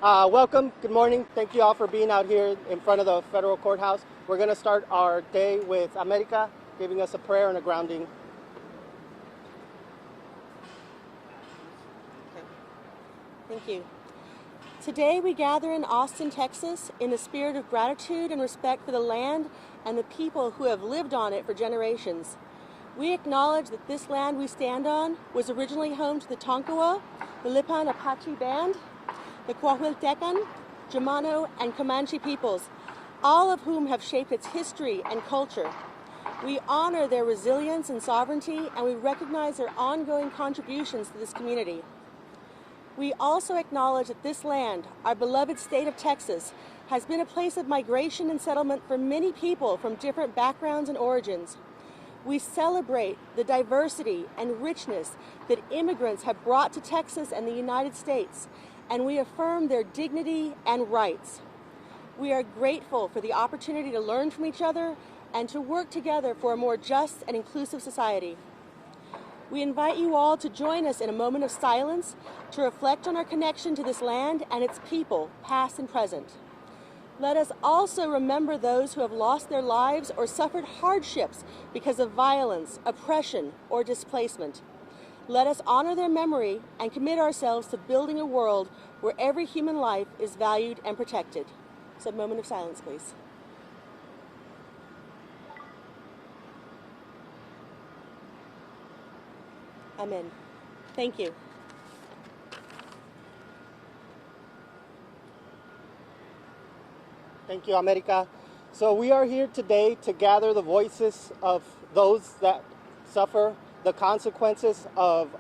Welcome. Good morning. Thank you all for being out here in front of the federal courthouse. We're going to start our day with America giving us a prayer and a grounding. Okay. Thank you. Today we gather in Austin, Texas, in the spirit of gratitude and respect for the land and the people who have lived on it for generations. We acknowledge that this land we stand on was originally home to the Tonkawa, the Lipan Apache Band, the Coahuiltecan, Germano, and Comanche peoples, all of whom have shaped its history and culture. We honor their resilience and sovereignty, and we recognize their ongoing contributions to this community. We also acknowledge that this land, our beloved state of Texas, has been a place of migration and settlement for many people from different backgrounds and origins. We celebrate the diversity and richness that immigrants have brought to Texas and the United States, and we affirm their dignity and rights. We are grateful for the opportunity to learn from each other and to work together for a more just and inclusive society. We invite you all to join us in a moment of silence to reflect on our connection to this land and its people, past and present. Let us also remember those who have lost their lives or suffered hardships because of violence, oppression, or displacement. Let us honor their memory and commit ourselves to building a world where every human life is valued and protected. So a moment of silence, please. Amen. Thank you. Thank you, America. So we are here today to gather the voices of those that suffer the consequences of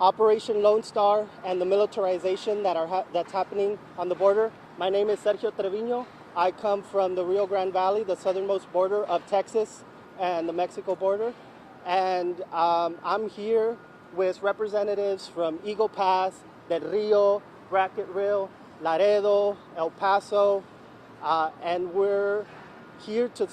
Operation Lone Star and the militarization that's happening on the border. My name is Sergio Trevino. I come from the Rio Grande Valley, the southernmost border of Texas and the Mexico border. And I'm here with representatives from Eagle Pass, Del Rio, Bracketville, Laredo, El Paso, and we're here to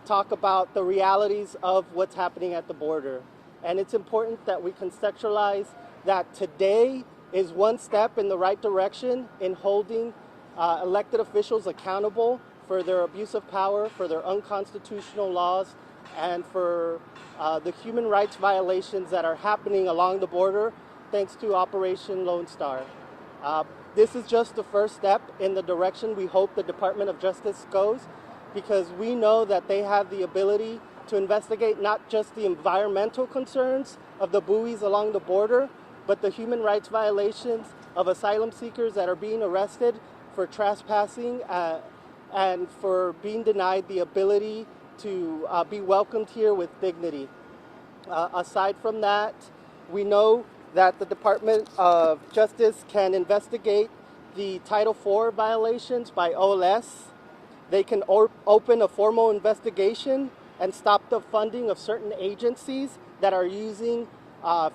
talk about the realities of what's happening at the border. And it's important that we contextualize that today is one step in the right direction in holding elected officials accountable for their abuse of power, for their unconstitutional laws, and for the human rights violations that are happening along the border thanks to Operation Lone Star. This is just the first step in the direction we hope the Department of Justice goes, because we know that they have the ability to investigate not just the environmental concerns of the buoys along the border, but the human rights violations of asylum seekers that are being arrested for trespassing and for being denied the ability to be welcomed here with dignity. Aside from that, we know that the Department of Justice can investigate the Title IV violations by OLS. They can open a formal investigation and stop the funding of certain agencies that are using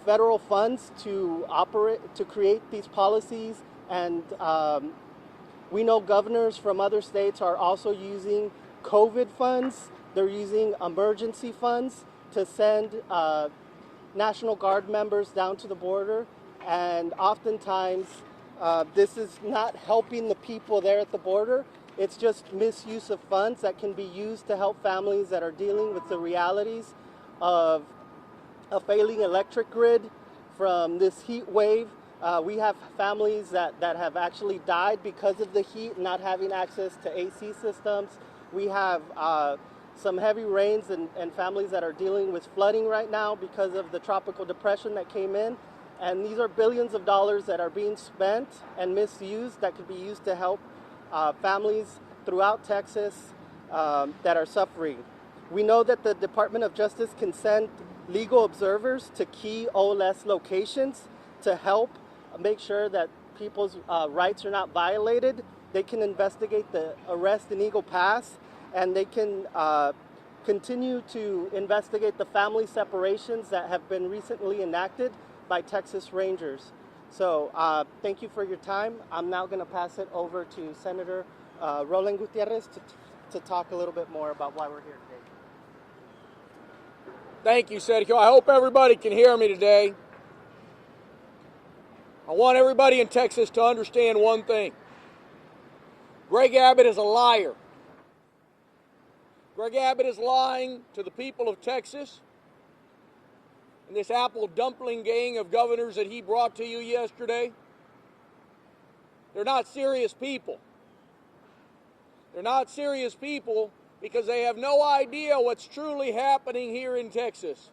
federal funds to create these policies. And we know governors from other states are also using COVID funds. They're using emergency funds to send National Guard members down to the border, and oftentimes this is not helping the people there at the border. It's just misuse of funds that can be used to help families that are dealing with the realities of a failing electric grid from this heat wave. We have families that have actually died because of the heat, not having access to AC systems. We have some heavy rains and families that are dealing with flooding right now because of the tropical depression that came in. And these are billions of dollars that are being spent and misused that could be used to help families throughout Texas that are suffering. We know that the Department of Justice can send legal observers to key OLS locations to help make sure that people's rights are not violated. They can investigate the arrest in Eagle Pass, and they can continue to investigate the family separations that have been recently enacted by Texas Rangers. So thank you for your time. I'm now going to pass it over to Senator Roland Gutierrez to talk a little bit more about why we're here today. Thank you, Sergio. I hope everybody can hear me today. I want everybody in Texas to understand one thing. Greg Abbott is a liar. Greg Abbott is lying to the people of Texas. And this apple dumpling gang of governors that he brought to you yesterday, they're not serious people. They're not serious people because they have no idea what's truly happening here in Texas.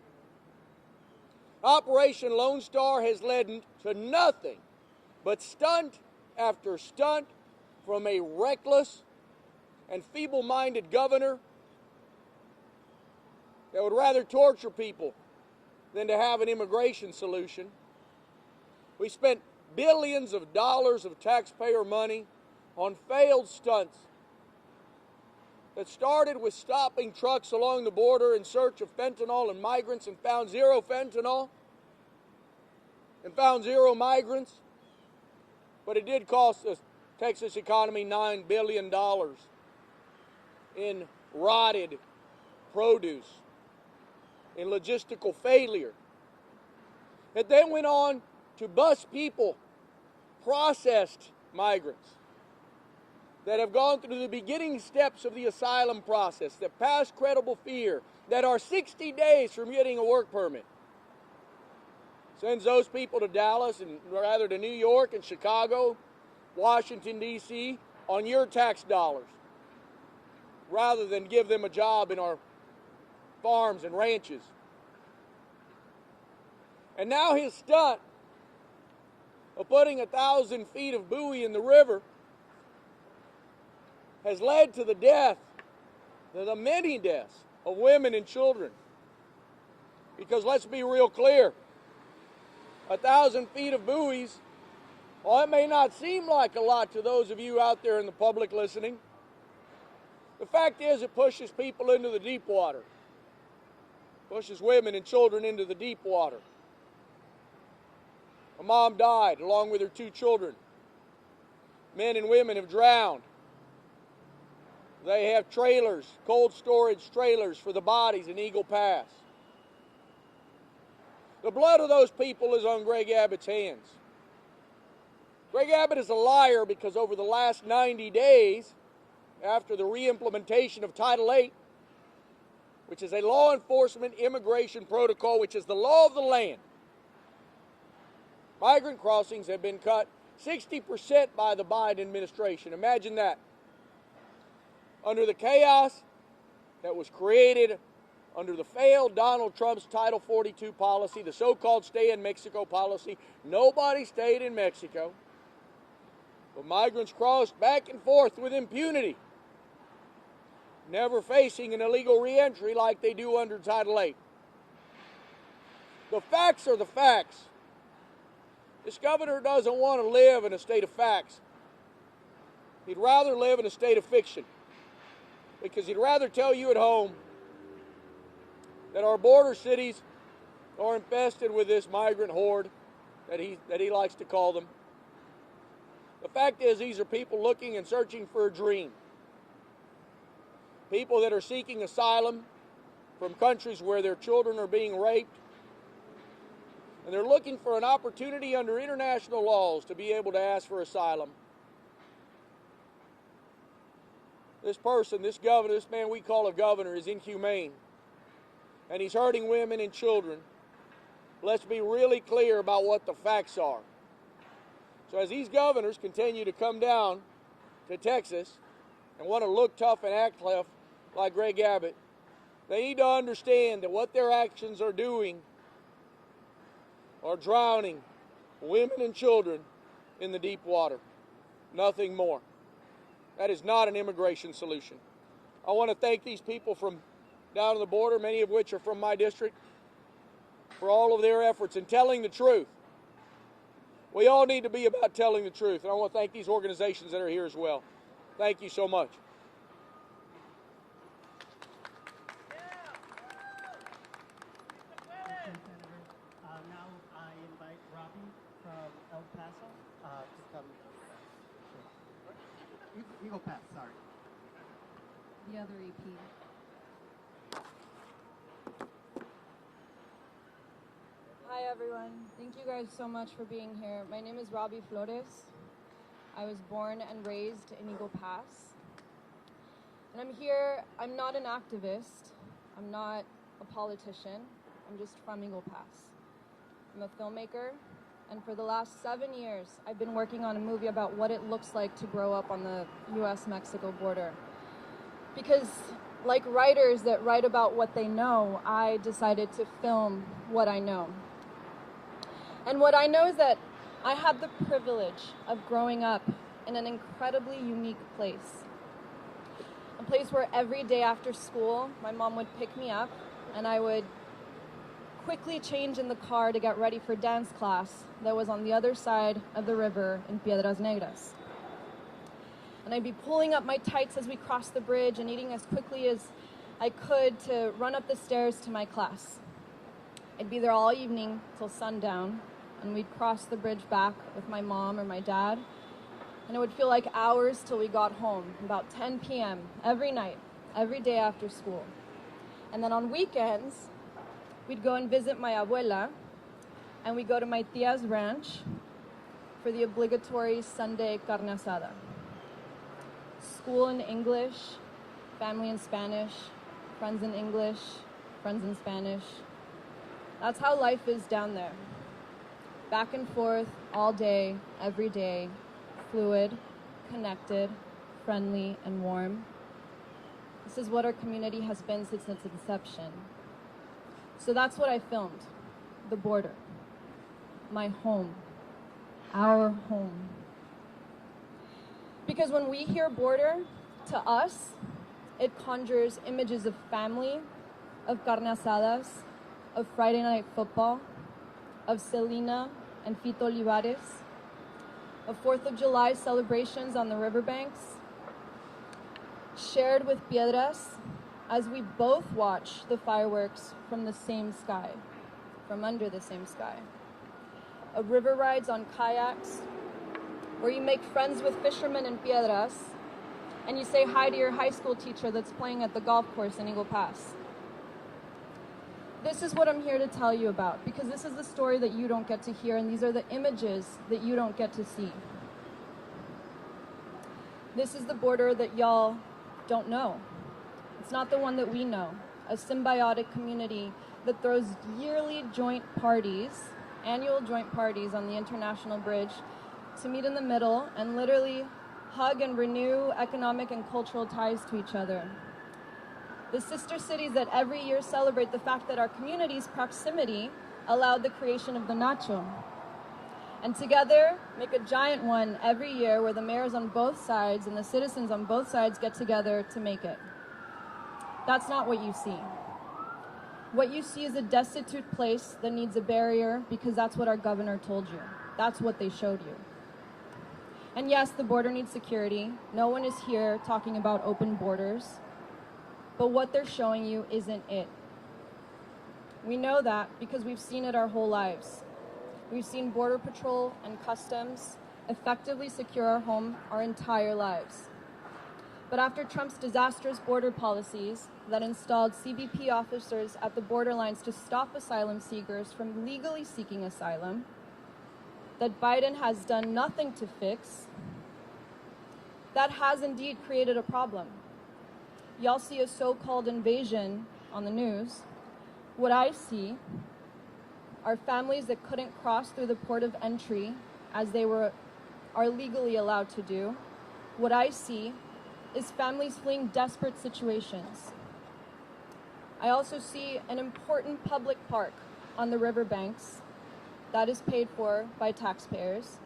Operation Lone Star has led to nothing but stunt after stunt from a reckless and feeble-minded governor that would rather torture people than to have an immigration solution. We spent billions of dollars of taxpayer money on failed stunts that started with stopping trucks along the border in search of fentanyl and migrants and found zero fentanyl and found zero migrants. But it did cost the Texas economy $9 billion in rotted produce, in logistical failure. It then went on to bus people, processed migrants that have gone through the beginning steps of the asylum process, that pass credible fear, that are 60 days from getting a work permit. Sends those people to Dallas, and rather to New York and Chicago, Washington, D.C., on your tax dollars, rather than give them a job in our farms and ranches. And now his stunt of putting 1,000 feet of buoy in the river has led to the death, to the many deaths of women and children. Because let's be real clear, 1,000 feet of buoys, well, it may not seem like a lot to those of you out there in the public listening. The fact is, it pushes people into the deep water, pushes women and children into the deep water. A mom died along with her 2 children. Men and women have drowned. They have trailers, cold storage trailers for the bodies in Eagle Pass. The blood of those people is on Greg Abbott's hands. Greg Abbott is a liar because over the last 90 days, after the reimplementation of Title VIII, which is a law enforcement immigration protocol, which is the law of the land, migrant crossings have been cut 60% by the Biden administration. Imagine that. Under the chaos that was created under the failed Donald Trump's Title 42 policy, the so-called stay in Mexico policy, nobody stayed in Mexico. But migrants crossed back and forth with impunity, never facing an illegal reentry like they do under Title VIII. The facts are the facts. This governor doesn't want to live in a state of facts. He'd rather live in a state of fiction, because he'd rather tell you at home that our border cities are infested with this migrant horde that he likes to call them. The fact is, these are people looking and searching for a dream. People that are seeking asylum from countries where their children are being raped. And they're looking for an opportunity under international laws to be able to ask for asylum. This person, this governor, this man we call a governor, is inhumane. And he's hurting women and children. Let's be really clear about what the facts are. So as these governors continue to come down to Texas and want to look tough and act tough like Greg Abbott, they need to understand that what their actions are doing are drowning women and children in the deep water. Nothing more. That is not an immigration solution. I want to thank these people from down on the border, many of which are from my district, for all of their efforts in telling the truth. We all need to be about telling the truth, and I want to thank these organizations that are here as well. Thank you so much. Now I invite Robbie from El Paso to come. Eagle Pass, sorry. The other EP. Hi everyone. Thank you guys so much for being here. My name is Robbie Flores. I was born and raised in Eagle Pass. And I'm here, I'm not an activist, I'm not a politician, I'm just from Eagle Pass. I'm a filmmaker, and for the last 7 years, I've been working on a movie about what it looks like to grow up on the US-Mexico border. Because like writers that write about what they know, I decided to film what I know. And what I know is that I had the privilege of growing up in an incredibly unique place. A place where every day after school, my mom would pick me up and I would quickly change in the car to get ready for dance class that was on the other side of the river in Piedras Negras. And I'd be pulling up my tights as we crossed the bridge and eating as quickly as I could to run up the stairs to my class. I'd be there all evening till sundown, and we'd cross the bridge back with my mom or my dad, and it would feel like hours till we got home, about 10 p.m. every night, every day after school. And then on weekends, we'd go and visit my abuela, and we'd go to my tia's ranch for the obligatory Sunday carne asada. School in English, family in Spanish, friends in English, friends in Spanish. That's how life is down there. Back and forth, all day, every day, fluid, connected, friendly, and warm. This is what our community has been since its inception. So that's what I filmed, the border, my home, our home. Because when we hear border, to us, it conjures images of family, of carne asadas, of Friday night football, of Selena and Fito Olivares, of 4th of July celebrations on the riverbanks, shared with Piedras as we both watch the fireworks from the same sky, from under the same sky. Of river rides on kayaks, where you make friends with fishermen in Piedras, and you say hi to your high school teacher that's playing at the golf course in Eagle Pass. This is what I'm here to tell you about, because this is the story that you don't get to hear, and these are the images that you don't get to see. This is the border that y'all don't know. It's not the one that we know, a symbiotic community that throws yearly joint parties, annual joint parties on the International Bridge to meet in the middle and literally hug and renew economic and cultural ties to each other. The sister cities that every year celebrate the fact that our community's proximity allowed the creation of the nacho. And together, make a giant one every year where the mayors on both sides and the citizens on both sides get together to make it. That's not what you see. What you see is a destitute place that needs a barrier because that's what our governor told you. That's what they showed you. And yes, the border needs security. No one is here talking about open borders. But what they're showing you isn't it. We know that because we've seen it our whole lives. We've seen Border Patrol and Customs effectively secure our home our entire lives. But after Trump's disastrous border policies that installed CBP officers at the borderlines to stop asylum seekers from legally seeking asylum, that Biden has done nothing to fix, that has indeed created a problem. Y'all see a so-called invasion on the news. What I see are families that couldn't cross through the port of entry as they are legally allowed to do. What I see is families fleeing desperate situations. I also see an important public park on the riverbanks that is paid for by taxpayers,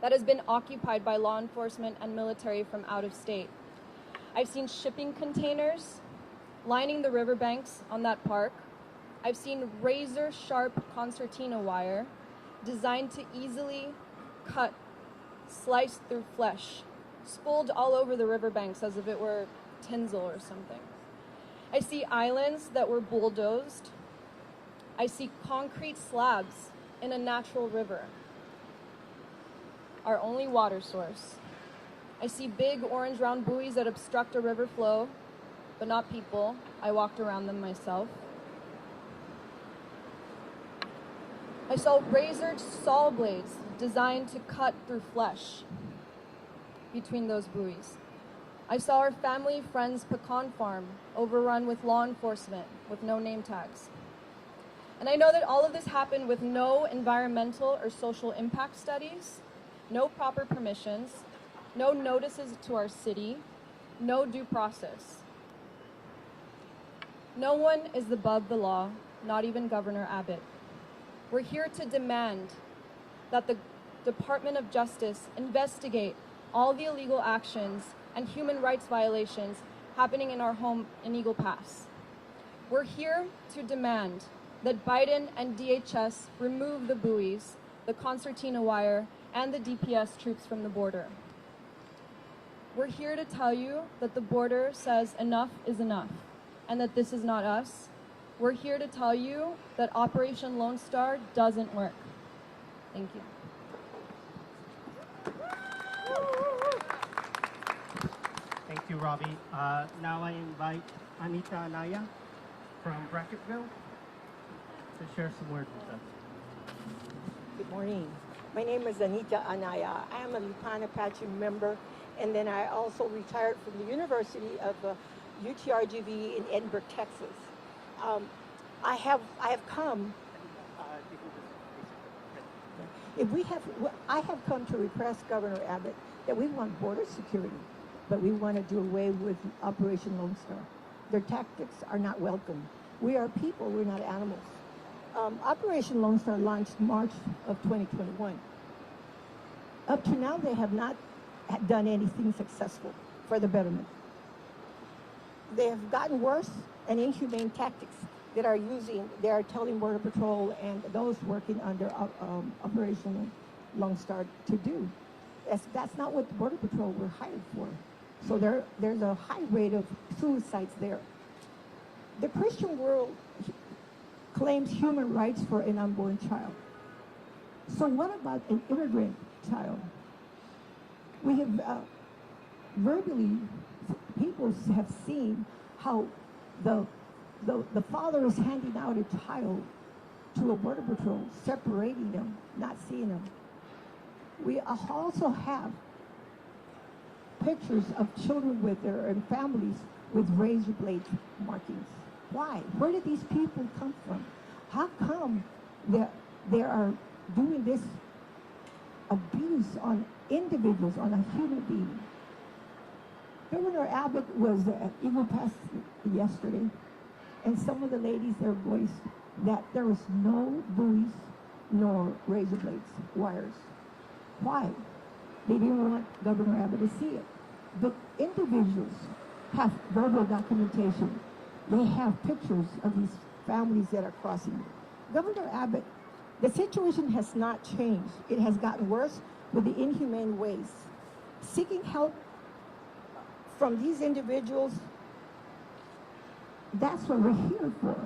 that has been occupied by law enforcement and military from out of state. I've seen shipping containers lining the riverbanks on that park. I've seen razor-sharp concertina wire designed to easily cut, slice through flesh, spooled all over the riverbanks as if it were tinsel or something. I see islands that were bulldozed. I see concrete slabs in a natural river, our only water source. I see big orange round buoys that obstruct a river flow, but not people. I walked around them myself. I saw razored saw blades designed to cut through flesh between those buoys. I saw our family friend's pecan farm overrun with law enforcement with no name tags. And I know that all of this happened with no environmental or social impact studies, no proper permissions, no notices to our city, no due process. No one is above the law, not even Governor Abbott. We're here to demand that the Department of Justice investigate all the illegal actions and human rights violations happening in our home in Eagle Pass. We're here to demand that Biden and DHS remove the buoys, the concertina wire, and the DPS troops from the border. We're here to tell you that the border says enough is enough, and that this is not us. We're here to tell you that Operation Lone Star doesn't work. Thank you. Thank you, Robbie. Now I invite Anita Anaya from Bracketville to share some words with us. Good morning. My name is Anita Anaya. I am a Lupana Apache member, and then I also retired from the University of UTRGV in Edinburgh, Texas. I have come. I have come to repress Governor Abbott that we want border security, but we want to do away with Operation Lone Star. Their tactics are not welcome. We are people, we're not animals. Operation Lone Star launched March of 2021. Up to now, they have not done anything successful for the betterment. They have gotten worse and inhumane tactics that they are telling Border Patrol and those working under Operation Lone Star to do. That's not what the Border Patrol were hired for. So there's a high rate of suicides there. The Christian world claims human rights for an unborn child. So what about an immigrant child? We have verbally, people have seen how the father is handing out a child to a Border Patrol, separating them, not seeing them. We also have pictures of children and families with razor blade markings. Why? Where did these people come from? How come they are doing this abuse on individuals, on a human being? Governor Abbott was at Eagle Pass yesterday, and some of the ladies there voiced that there was no buoys nor razor blades, wires. Why? They didn't want Governor Abbott to see it. The individuals have verbal documentation. They have pictures of these families that are crossing. Governor Abbott, the situation has not changed. It has gotten worse with the inhumane ways. Seeking help from these individuals, that's what we're here for.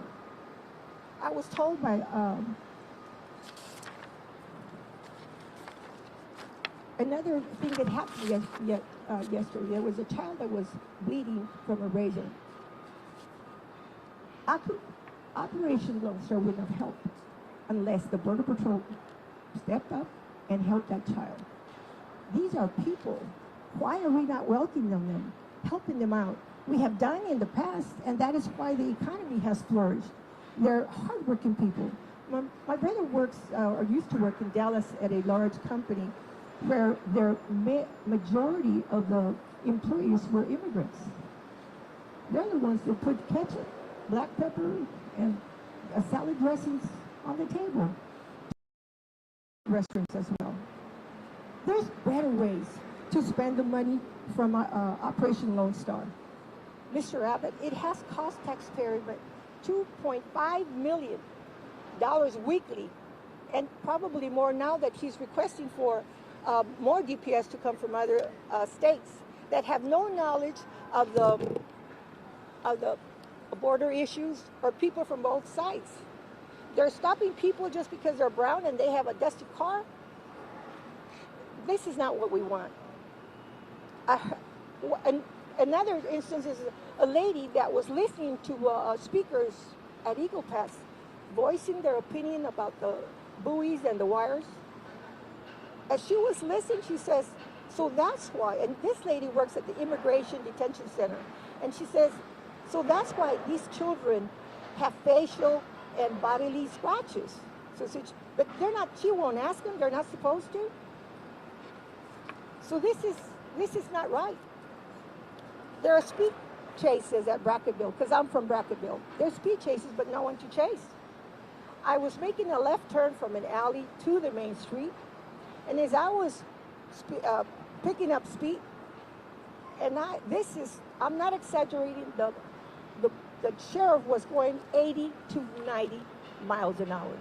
I was told by another thing that happened yesterday. There was a child that was bleeding from a razor. Operation Lone Star wouldn't have helped unless the Border Patrol stepped up and helped that child. These are people. Why are we not welcoming them, helping them out? We have done in the past, and that is why the economy has flourished. They're hardworking people. My brother works, or used to work in Dallas at a large company where their majority of the employees were immigrants. They're the ones that put ketchup, black pepper, and salad dressings on the table. Restaurants as well. There's better ways to spend the money from Operation Lone Star. Mr. Abbott, it has cost taxpayers $2.5 million weekly, and probably more now that he's requesting for more DPS to come from other states that have no knowledge of the border issues or people from both sides. They're stopping people just because they're brown and they have a dusty car. This is not what we want. Another instance is a lady that was listening to speakers at Eagle Pass voicing their opinion about buoys and the wires. As she was listening, she says, so that's why, and this lady works at the Immigration Detention Center, and she says, so that's why these children have facial and bodily scratches. But they're not, she won't ask them, they're not supposed to. So this is not right. There are speed chases at Brackettville, because I'm from Brackettville. There's speed chases, but no one to chase. I was making a left turn from an alley to the main street, and as I was picking up speed, and I'm not exaggerating, the sheriff was going 80 to 90 miles an hour.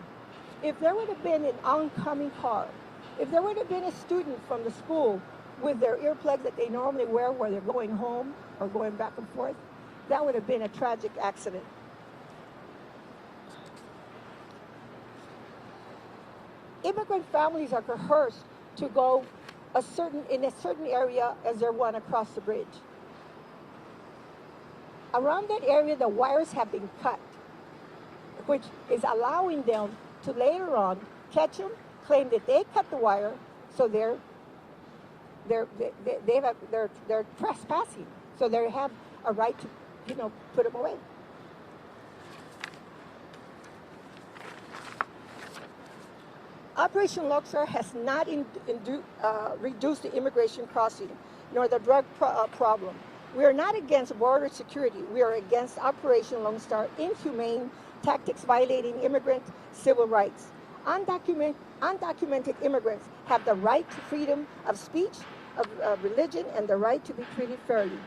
If there would have been an oncoming car, if there would have been a student from the school with their earplugs that they normally wear where they're going home or going back and forth, that would have been a tragic accident. Immigrant families are coerced to go in a certain area as they're one across the bridge. Around that area, the wires have been cut, which is allowing them to later on catch them, claim that they cut the wire, so they're trespassing, so they have a right to, put them away. Operation Lone Star has not reduced the immigration crossing, nor the drug problem. We are not against border security. We are against Operation Lone Star inhumane tactics violating immigrant civil rights. Undocumented immigrants have the right to freedom of speech, of religion, and the right to be treated fairly.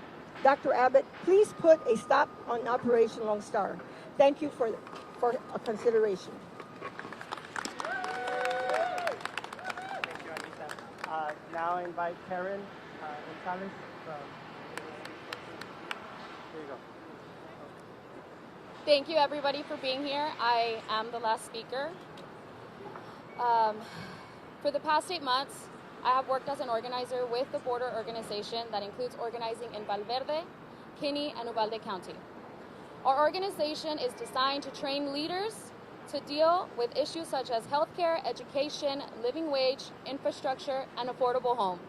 Dr. Abbott, please put a stop on Operation Lone Star. Thank you for consideration. Now I invite Karen Gonzalez from. Here you go. Thank you, everybody, for being here. I am the last speaker. For the past 8 months, I have worked as an organizer with the border organization that includes organizing in Valverde, Kinney, and Uvalde County. Our organization is designed to train leaders to deal with issues such as healthcare, education, living wage, infrastructure, and affordable home.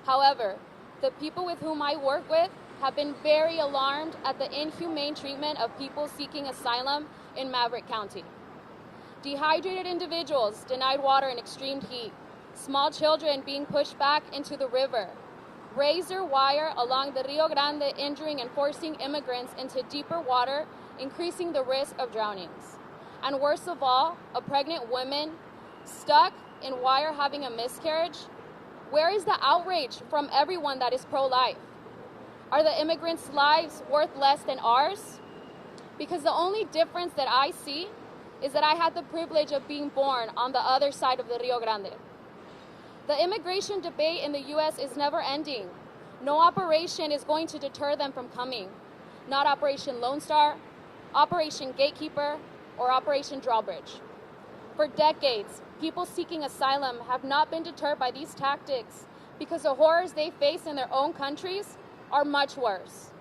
However, the people with whom I work with have been very alarmed at the inhumane treatment of people seeking asylum in Maverick County. Dehydrated individuals denied water in extreme heat, small children being pushed back into the river, razor wire along the Rio Grande injuring and forcing immigrants into deeper water, increasing the risk of drownings. And worst of all, a pregnant woman stuck in wire having a miscarriage. Where is the outrage from everyone that is pro-life? Are the immigrants' lives worth less than ours? Because the only difference that I see is that I had the privilege of being born on the other side of the Rio Grande. The immigration debate in the U.S. is never ending. No operation is going to deter them from coming. Not Operation Lone Star, Operation Gatekeeper, or Operation Drawbridge. For decades, people seeking asylum have not been deterred by these tactics because the horrors they face in their own countries are much worse.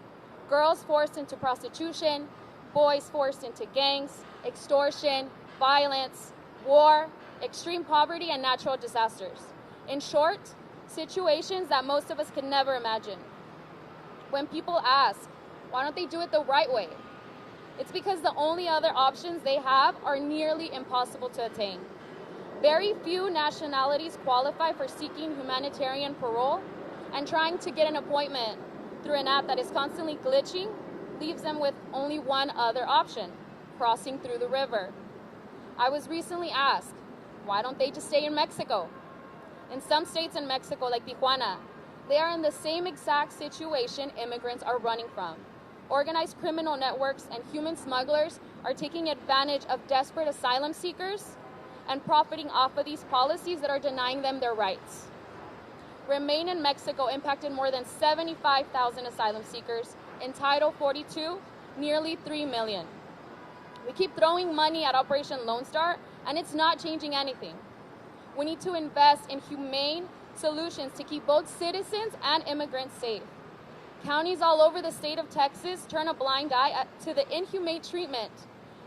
Girls forced into prostitution, boys forced into gangs, extortion, violence, war, extreme poverty, and natural disasters. In short, situations that most of us could never imagine. When people ask, why don't they do it the right way? It's because the only other options they have are nearly impossible to attain. Very few nationalities qualify for seeking humanitarian parole, and trying to get an appointment through an app that is constantly glitching leaves them with only one other option: crossing through the river. I was recently asked, why don't they just stay in Mexico? In some states in Mexico, like Tijuana, they are in the same exact situation immigrants are running from. Organized criminal networks and human smugglers are taking advantage of desperate asylum seekers and profiting off of these policies that are denying them their rights. Remain in Mexico impacted more than 75,000 asylum seekers. In Title 42, nearly 3 million. We keep throwing money at Operation Lone Star, and it's not changing anything. We need to invest in humane solutions to keep both citizens and immigrants safe. Counties all over the state of Texas turn a blind eye to the inhumane treatment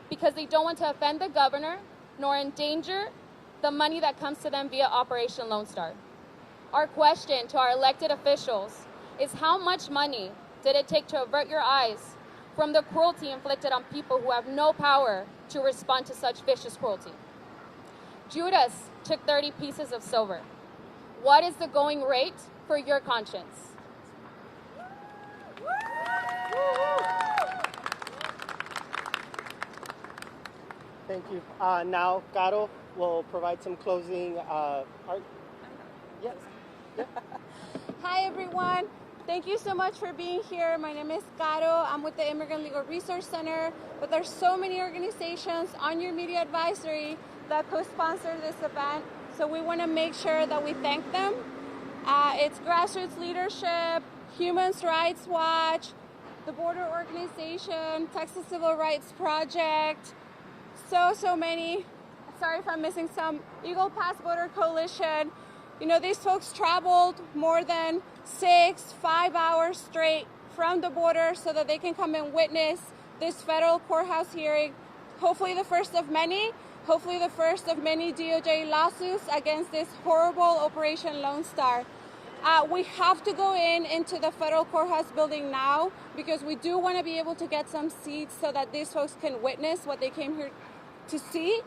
because they don't want to offend the governor nor endanger the money that comes to them via Operation Lone Star. Our question to our elected officials is, how much money did it take to avert your eyes from the cruelty inflicted on people who have no power to respond to such vicious cruelty? Judas took 30 pieces of silver. What is the going rate for your conscience? Thank you. Now, Caro will provide some closing Yes. Yeah. Hi, everyone. Thank you so much for being here. My name is Caro. I'm with the Immigrant Legal Resource Center, but there's so many organizations on your media advisory that co-sponsor this event, so we want to make sure that we thank them. It's Grassroots Leadership, Human Rights Watch, the Border Organization, Texas Civil Rights Project, so many. Sorry if I'm missing some. Eagle Pass Border Coalition. You know, these folks traveled more than 5 hours straight from the border so that they can come and witness this federal courthouse hearing. Hopefully the first of many. Hopefully the first of many DOJ lawsuits against this horrible Operation Lone Star. We have to go into the federal courthouse building now because we do want to be able to get some seats so that these folks can witness what they came here to see.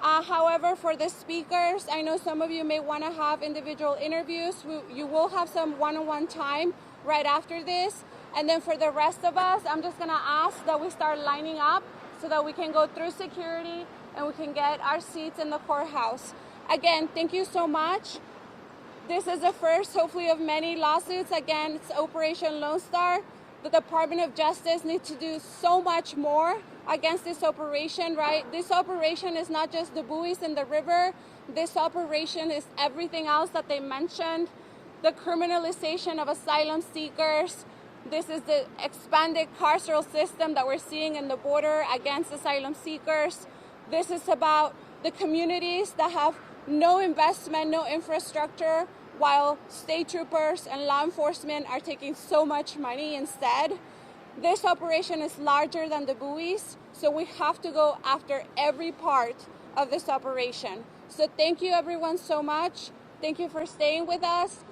However, for the speakers, I know some of you may want to have individual interviews. You will have some one-on-one time right after this. And then for the rest of us, I'm just going to ask that we start lining up so that we can go through security and we can get our seats in the courthouse. Again, thank you so much. This is the first, hopefully, of many lawsuits against Operation Lone Star. The Department of Justice needs to do so much more against this operation, right? This operation is not just the buoys in the river. This operation is everything else that they mentioned. The criminalization of asylum seekers. This is the expanded carceral system that we're seeing in the border against asylum seekers. This is about the communities that have no investment, no infrastructure, while state troopers and law enforcement are taking so much money instead. This operation is larger than the buoys, so we have to go after every part of this operation. So thank you everyone so much. Thank you for staying with us.